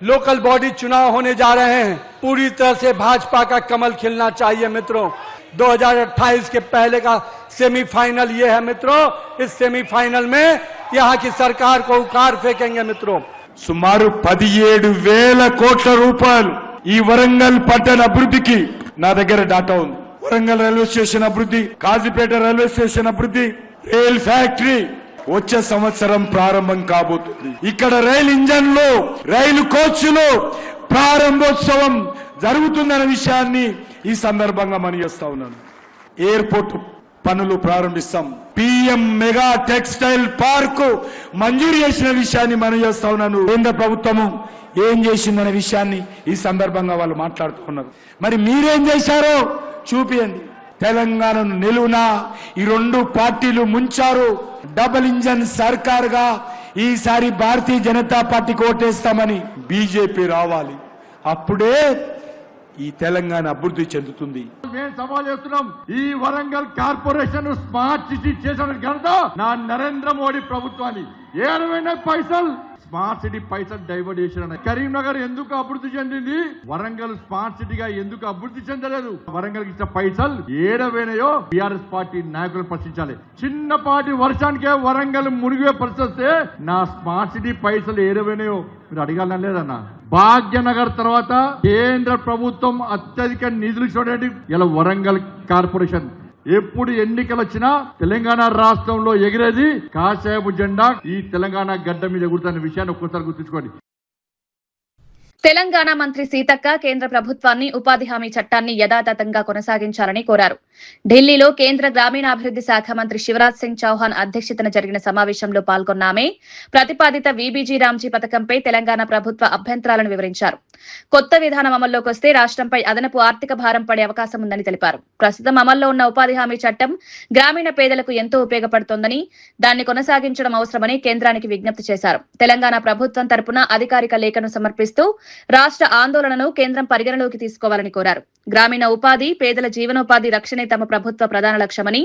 लोकल बॉडी चुनाव होने जा रहे हैं, पूरी तरह से भाजपा का कमल खिलना चाहिए मित्रों। 2028 के पहले का सेमीफाइनल ये है मित्रों। इस सेमीफाइनल में यहाँ की सरकार को उखाड़ फेंकेंगे मित्रों। సుమారు 17,000 కోట్ల రూపాయలు ఈ వరంగల్ పట్టణ అభివృద్ధికి నా దగ్గర డాటా ఉంది. వరంగల్ రైల్వే స్టేషన్ అభివృద్ధి, కాజీపేట రైల్వే స్టేషన్ అభివృద్ధి, రైల్ ఫ్యాక్టరీ వచ్చే సంవత్సరం ప్రారంభం కాబోతుంది. ఇక్కడ రైలు ఇంజన్లు, రైలు కోచ్లు ప్రారంభోత్సవం జరుగుతుందన్న విషయాన్ని ఈ సందర్భంగా మనయేస్తా ఉన్నాను. ఎయిర్పోర్ట్ పనులు ప్రారంభిస్తాం. పిఎం మెగా టెక్స్టైల్ పార్క్ మంజూరు చేసిన విషయాన్ని మనం చేస్తా ఉన్నాను. కేంద్ర ప్రభుత్వము ఏం చేసిందనే విషయాన్ని ఈ సందర్భంగా వాళ్ళు మాట్లాడుతూ ఉన్నారు. మరి మీరేం చేశారో చూపియండి. తెలంగాణను నిలువున ఈ రెండు పార్టీలు ముంచారు. డబుల్ ఇంజన్ సర్కార్గా ఈసారి భారతీయ జనతా పార్టీకి ఓటేస్తామని బీజేపీ రావాలి. అప్పుడే ఈ తెలంగాణ అభివృద్ధి చెందుతుంది. మేము సవాల్ చేస్తున్నాం, ఈ వరంగల్ కార్పొరేషన్ స్మార్ట్ సిటీ చేసిన ఘనత నా నరేంద్ర మోడీ ప్రభుత్వాన్ని. 70 పైసలు స్మార్ట్ సిటీ పైసలు డైవర్ట్ చేసిన కరీంనగర్ ఎందుకు అభివృద్ధి చెందింది? వరంగల్ స్మార్ట్ సిటీగా ఎందుకు అభివృద్ధి చెందలేదు? వరంగల్ ఇచ్చిన పైసలు ఏడవేనయో బీఆర్ఎస్ పార్టీ నాయకులు ప్రశ్నించాలి. చిన్నపాటి వర్షానికే వరంగల్ మునిగే పరిస్థితి నా స్మార్ట్ సిటీ పైసలు ఏడవేనయో మీరు అడగాలని లేదన్నా. భాగ్యనగర్ తర్వాత కేంద్ర ప్రభుత్వం అత్యధిక నిధులు ఇచ్చినటువంటి ఇలా వరంగల్ కార్పొరేషన్. ఎప్పుడు ఎన్నికలు వచ్చినా తెలంగాణ రాష్ట్రంలో ఎగిరేది కాషాయపు జెండా ఈ తెలంగాణ గడ్డ మీద ఎగురుతున్న విషయాన్ని ఒక్కసారి గుర్తుంచుకోండి. తెలంగాణ మంత్రి సీతక్క కేంద్ర ప్రభుత్వాన్ని ఉపాధి హామీ చట్టాన్ని యథాతథంగా కొనసాగించాలని కోరారు. ఢిల్లీలో కేంద్ర గ్రామీణాభివృద్ధి శాఖ మంత్రి శివరాజ్ సింగ్ చౌహాన్ అధ్యక్షతన జరిగిన సమావేశంలో పాల్గొన్న ఆమె ప్రతిపాదిత వీబీజీ రామ్జీ పథకంపై తెలంగాణ ప్రభుత్వ అభ్యంతరాలను వివరించారు. కొత్త విధానం అమల్లోకి వస్తే రాష్ట్రంపై అదనపు ఆర్థిక భారం పడే అవకాశం ఉందని తెలిపారు. ప్రస్తుతం అమల్లో ఉన్న ఉపాధి హామీ చట్టం గ్రామీణ పేదలకు ఎంతో ఉపయోగపడుతోందని, దాన్ని కొనసాగించడం అవసరమని కేంద్రానికి విజ్ఞప్తి చేశారు. తెలంగాణ ప్రభుత్వం తరపున అధికారిక లేఖను సమర్పిస్తూ రాష్ట్ర ఆందోళనను కేంద్రం పరిగణలోకి తీసుకోవాలని కోరారు. గ్రామీణ ఉపాధి, పేదల జీవనోపాధి రక్షణే తమ ప్రభుత్వ ప్రధాన లక్ష్యమని,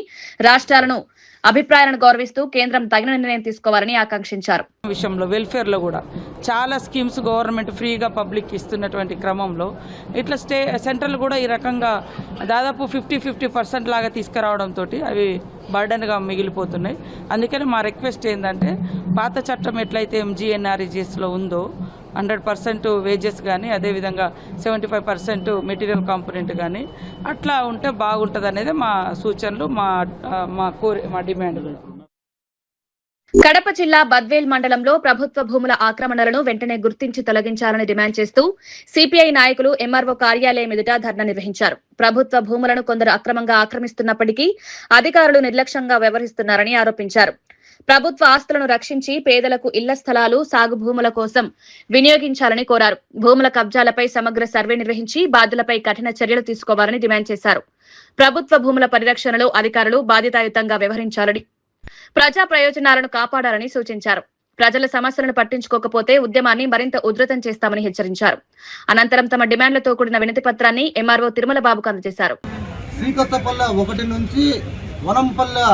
రాష్ట్రాలను అభిప్రాయాలను గౌరవిస్తూ కేంద్రం తగిన నిర్ణయం తీసుకోవాలని ఆకాంక్షించారు. విషయంలో వెల్ఫేర్ లో కూడా చాలా స్కీమ్స్ గవర్నమెంట్ ఫ్రీగా పబ్లిక్ ఇస్తున్నటువంటి క్రమంలో ఇట్లా సెంట్రల్ కూడా ఈ రకంగా దాదాపు 50% లాగా తీసుకురావడంతో అవి బర్డన్ గా మిగిలిపోతున్నాయి. అందుకని మా రిక్వెస్ట్ ఏంటంటే పాత చట్టం ఎట్లయితే MGNREGS లో ఉందో 100% వేజెస్ కానీ, అదేవిధంగా 75% మెటీరియల్ కాంపోనెంట్ కానీ అట్లా ఉంటే బాగుంటుంది అనేది మా సూచనలు, మా డిమాండ్లు. కడప జిల్లా బద్వేల్ మండలంలో ప్రభుత్వ భూముల ఆక్రమణలను వెంటనే గుర్తించి తొలగించాలని డిమాండ్ చేస్తూ సిపిఐ నాయకులు ఎంఆర్ఓ కార్యాలయం ఎదుట ధర్నా నిర్వహించారు. ప్రభుత్వ భూములను కొందరు అక్రమంగా ఆక్రమిస్తున్నప్పటికీ అధికారులు నిర్లక్ష్యంగా వ్యవహరిస్తున్నారని ఆరోపించారు. ప్రభుత్వ ఆస్తులను రక్షించి పేదలకు ఇళ్ల స్థలాలు, సాగు భూముల కోసం వినియోగించాలని కోరారు. భూముల కబ్జాలపై సమగ్ర సర్వే నిర్వహించి బాధ్యులపై కఠిన చర్యలు తీసుకోవాలని డిమాండ్ చేశారు. ప్రభుత్వ భూముల పరిరక్షణలో అధికారులు బాధ్యతాయుతంగా వ్యవహరించాలని, ప్రజా ప్రయోజనాలను కాపాడాలని సూచించారు. ప్రజల సమస్యలను పట్టించుకోకపోతే ఉద్యమాన్ని మరింత ఉధృతం చేస్తామని హెచ్చరించారు. అనంతరం తమ డిమాండ్లతో కూడిన వినతి పత్రాన్ని ఎంఆర్ఓ తిరుమల బాబుకు అందజేశారు. శ్రీకొత్తపల్లె 1 నుంచి వనంపల్లె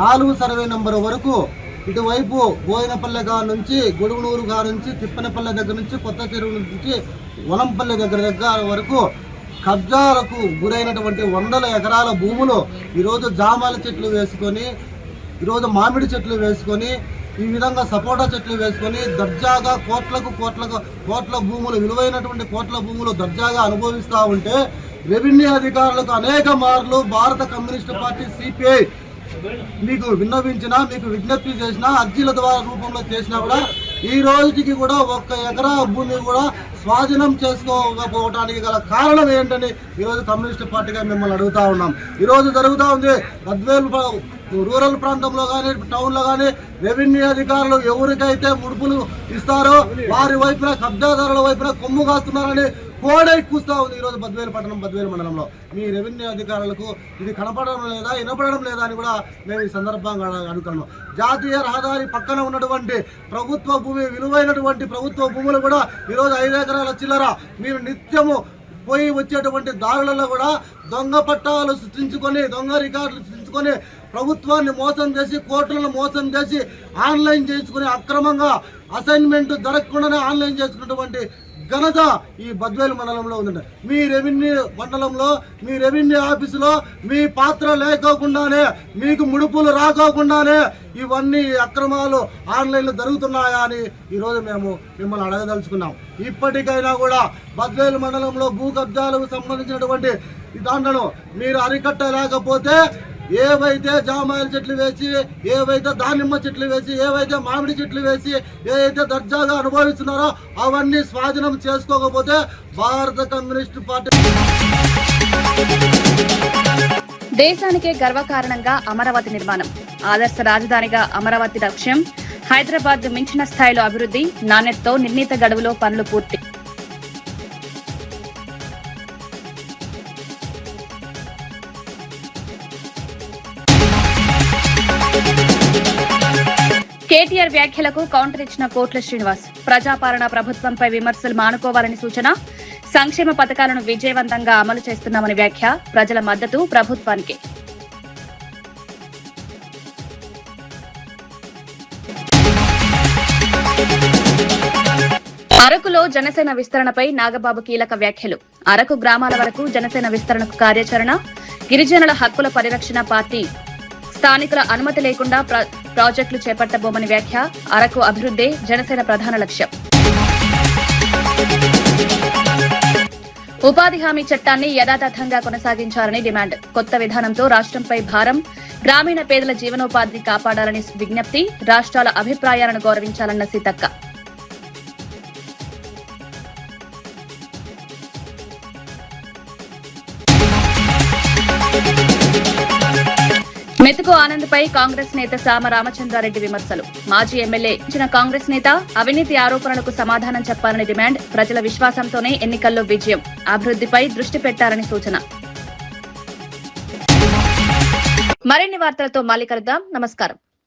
4 సర్వే నంబర్ వరకు, ఇటువైపు బోయినపల్లె గా నుంచి, గొడుగునూరు గా నుంచి, తిప్పనపల్లె దగ్గర నుంచి, కొత్త చెరువు నుంచి వనంపల్లె దగ్గర వరకు కబ్జాలకు గురైనటువంటి 100 ఎకరాల భూములు ఈరోజు జామాల చెట్లు వేసుకొని, ఈరోజు మామిడి చెట్లు వేసుకొని, ఈ విధంగా సపోటా చెట్లు వేసుకొని దర్జాగా కోట్ల భూములు, విలువైనటువంటి కోట్ల భూములు దర్జాగా అనుభవిస్తూ ఉంటే రెవెన్యూ అధికారులకు అనేక మార్లు భారత కమ్యూనిస్టు పార్టీ సిపిఐ మీకు విన్నవించినా, మీకు విజ్ఞప్తి చేసినా, అర్జీల ద్వారా రూపంలో చేసినా కూడా ఈ రోజుకి కూడా 1 ఎకరా భూమి కూడా స్వాధీనం చేసుకోకపోవడానికి గల కారణం ఏంటని ఈరోజు కమ్యూనిస్టు పార్టీగా మిమ్మల్ని అడుగుతా ఉన్నాం. ఈరోజు జరుగుతూ ఉంది బద్వేల్ రూరల్ ప్రాంతంలో కానీ, టౌన్లో కానీ రెవెన్యూ అధికారులు ఎవరికైతే ముడుపులు ఇస్తారో వారి వైపున, కబ్జాదారుల వైపున కొమ్ము కాస్తున్నారని కోడై కూస్తా ఉంది ఈరోజు బద్వేల్ మండలంలో. మీ రెవెన్యూ అధికారులకు ఇది కనపడడం లేదా, వినపడడం లేదా అని కూడా మేము ఈ సందర్భంగా అడుగుతున్నాం. జాతీయ రహదారి పక్కన ఉన్నటువంటి ప్రభుత్వ భూమి, విలువైనటువంటి ప్రభుత్వ భూములు కూడా ఈరోజు 5 ఎకరాల చిల్లర మీరు నిత్యము పోయి వచ్చేటువంటి దారులలో కూడా దొంగ పట్టాలు సృష్టించుకొని, దొంగ రికార్డులు సృష్టించుకొని ప్రభుత్వాన్ని మోసం చేసి కోర్టులను మోసం చేసి ఆన్లైన్ చేసుకుని అక్రమంగా అసైన్మెంట్ జరగకుండానే ఆన్లైన్ చేసుకున్నటువంటి ఘనత ఈ బద్వేలు మండలంలో ఉందండి. మీ రెవెన్యూ మండలంలో మీ రెవెన్యూ ఆఫీసులో మీ పాత్ర లేకోకుండానే మీకు ముడుపులు రాకోకుండానే ఇవన్నీ అక్రమాలు ఆన్లైన్లో జరుగుతున్నాయా అని ఈరోజు మేము మిమ్మల్ని అడగదలుచుకున్నాం. ఇప్పటికైనా కూడా బద్వేలు మండలంలో భూ కబ్జాలకు సంబంధించినటువంటి దాంట్లో మీరు అరికట్టలేకపోతే ఏవైతే జామాయిల చెట్లు వేసి, ఏవైతే దానిమ్మ చెట్లు వేసి, ఏవైతే మామిడి చెట్లు వేసి, ఏవైతే దర్జాగా అనుభవిస్తున్నారో అవన్నీ స్వాధీనం చేసుకోకపోతే భారత కమ్యూనిస్టు పార్టీ దేశానికే గర్వకారణంగా అమరావతి నిర్మాణం, ఆదర్శ రాజధానిగా అమరావతి లక్ష్యం, హైదరాబాద్ మించిన స్థాయిలో అభివృద్ధి, నాణ్యతతో నిర్ణీత గడువులో పనులు పూర్తి. కేటీఆర్ వ్యాఖ్యలకు కౌంటర్ ఇచ్చిన కోట్ల శ్రీనివాస్, ప్రజాపాలన ప్రభుత్వంపై విమర్శలు మానుకోవాలని సూచన, సంక్షేమ పథకాలను విజయవంతంగా అమలు చేస్తున్నామని వ్యాఖ్య, ప్రజల మద్దతు ప్రభుత్వానికి. అరకులో జనసేన విస్తరణపై నాగబాబు కీలక వ్యాఖ్యలు, అరకు గ్రామాల వరకు జనసేన విస్తరణకు కార్యాచరణ, గిరిజనుల హక్కుల పరిరక్షణ పార్టీ స్థానికుల అనుమతి లేకుండా ప్రాజెక్టులు చేపట్టబోమని వ్యాఖ్య, అరకు అభివృద్ధి జనసేన ప్రధాన లక్ష్యం. ఉపాధి హామీ చట్టాన్ని యథాతథంగా కొనసాగించాలని డిమాండ్, కొత్త విధానంతో రాష్ట్రంపై భారం, గ్రామీణ పేదల జీవనోపాధిని కాపాడాలని విజ్ఞప్తి, రాష్ట్రాల అభిప్రాయాలను గౌరవించాలన్న సీతక్క. మెతుకు ఆనంద్పై కాంగ్రెస్ నేత సామ రామచంద్రారెడ్డి విమర్శలు, మాజీ ఎమ్మెల్యే ఇచ్చిన కాంగ్రెస్ నేత అవినీతి ఆరోపణలకు సమాధానం చెప్పాలని డిమాండ్, ప్రజల విశ్వాసంతోనే ఎన్నికల్లో విజయం, అభివృద్ధిపై దృష్టి పెట్టాలని సూచన. మరిన్ని వార్తలతో మళ్ళీ కలుద్దాం. నమస్కారం.